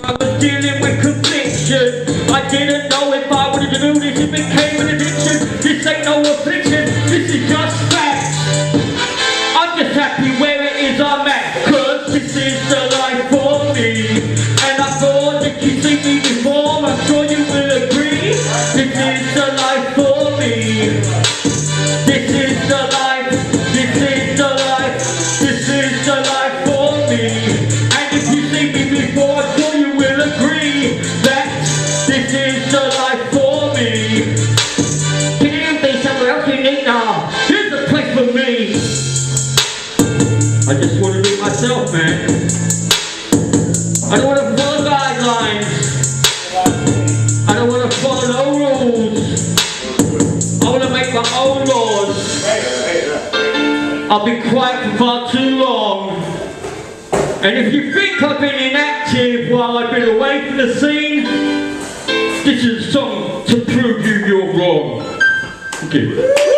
I was dealing with conviction. I didn't know if I would do this, it became an addiction. This ain't no affliction, this is just facts. I'm just happy where it is I'm at, cause this is the life for me. And I thought that you've seen me before, I'm sure you will agree. This is the life for me. This is the life, this is the life, this is the life for me. And if you see me before, I'm sure you will agree that this is the life for me. Can you be somewhere else you need? Nah, here's a place for me. I just want to be myself, man. I don't want to follow guidelines. I don't want to follow no rules. I want to make my own laws. I've been quiet for far too long. And if you think I've been inactive while I've been away from the scene, this is a song to prove you're wrong. Okay.